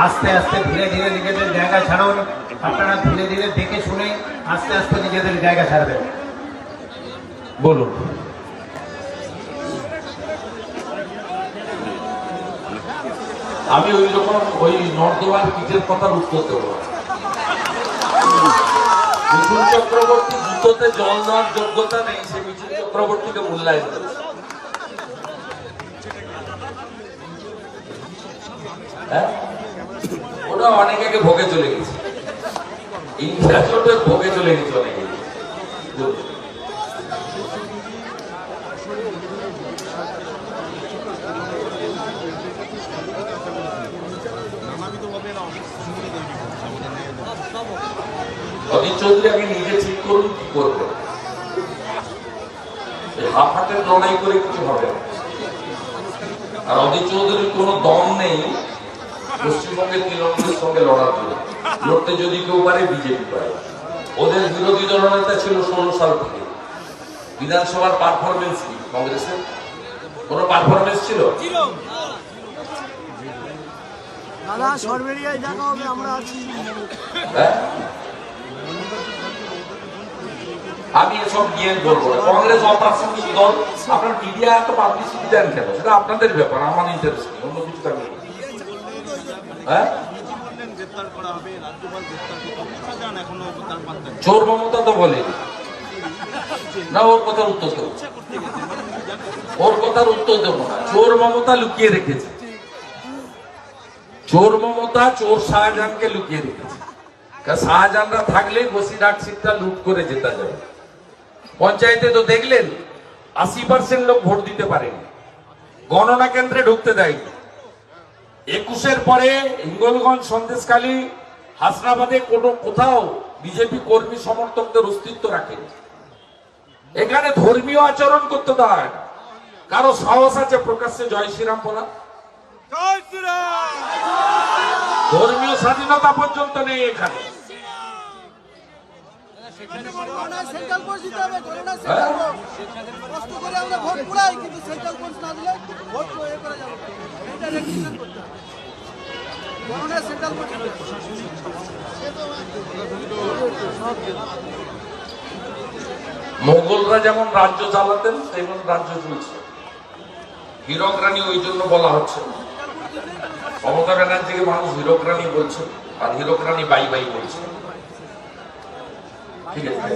আস্তে আস্তে ধীরে ধীরে নিজেদের জায়গা ছাড়ুন। আপনারা ধীরে ধীরে দেখে শুনে আস্তে আস্তে নিজেদের জায়গা ছাড়বেন। বলুন। আমি ওই রকম ওই নর্দমার পিঠের কথার উত্তর দেবো। মিঠুন চক্রবর্তী জুতোতে জল দেওয়ার যোগ্যতা নেই, সে মিঠুন চক্রবর্তীকে মূল্যায়ন করেছে। ওটা অনেক আগে ভোগে চলে গেছে, ইন্ডিয়া জোটের ভোগে চলে গেছে অনেকে। অজিত চৌধুরী আগে নিজে ঠিক করুন কি করবেন। হাফ হাতের লড়াই করে কিছু হবে না। আর অজিত চৌধুরীর কোনো দম নেই পশ্চিমবঙ্গের তৃণমূলের সঙ্গে লড়ার জন্য। লড়তে যদি কেউ পারে বিজেপি পারে। ওদের বিরোধী দলনেতা ছিল 16 সাল থেকে। বিধানসভার পারফরমেন্স কি কংগ্রেসের কোনো পারফরমেন্স ছিল? আমি এসব নিয়ে বলবো না। কংগ্রেস অপ্রাসঙ্গিক দল। আপনার মিডিয়া এত পাবলিসিটি দেন কেন? সেটা আপনাদের ব্যাপার, আমার ইন্টারেস্ট নেই, অন্য কিছু থাকবে। চোর মমতা তো বলেনি না, ওর কথার উত্তর দেবো, ওর কথার উত্তর দেবো না। চোর মমতা লুকিয়ে রেখেছে, চোর মমতা চোর শাহজাহানকে লুকিয়ে রেখেছে। শাহজাহানরা থাকলে বসিরহাট সিটটা লুট করে যেতে যাবে। পঞ্চায়েতে তো দেখলেন 80% লোক ভোট দিতে পারেনি, গণনা কেন্দ্রে ঢুকতে দেয়নি। 21-এর পরে হিঙ্গলগঞ্জ, সন্দেশখালী, হাসনাবাদে কোথাও বিজেপি কর্মী সমর্থকদের অস্তিত্ব রাখেনি। এখানে ধর্মীয় আচরণ করতে দেওয়া হয় না। কারো সাহস আছে প্রকাশ্যে জয় শ্রীরাম বলা? ধর্মীয় স্বাধীনতা পর্যন্ত নেই এখানে। মোগলরা যেমন রাজ্য চালাতেন তেমন রাজ্য চলছে। হীরক রানী ওই জন্য বলা হচ্ছে। মমতা ব্যানার্জিকে মানুষ হীরক রানী বলছে, আর হীরক রানী বাই বাই বলছে। ঠিক আছে।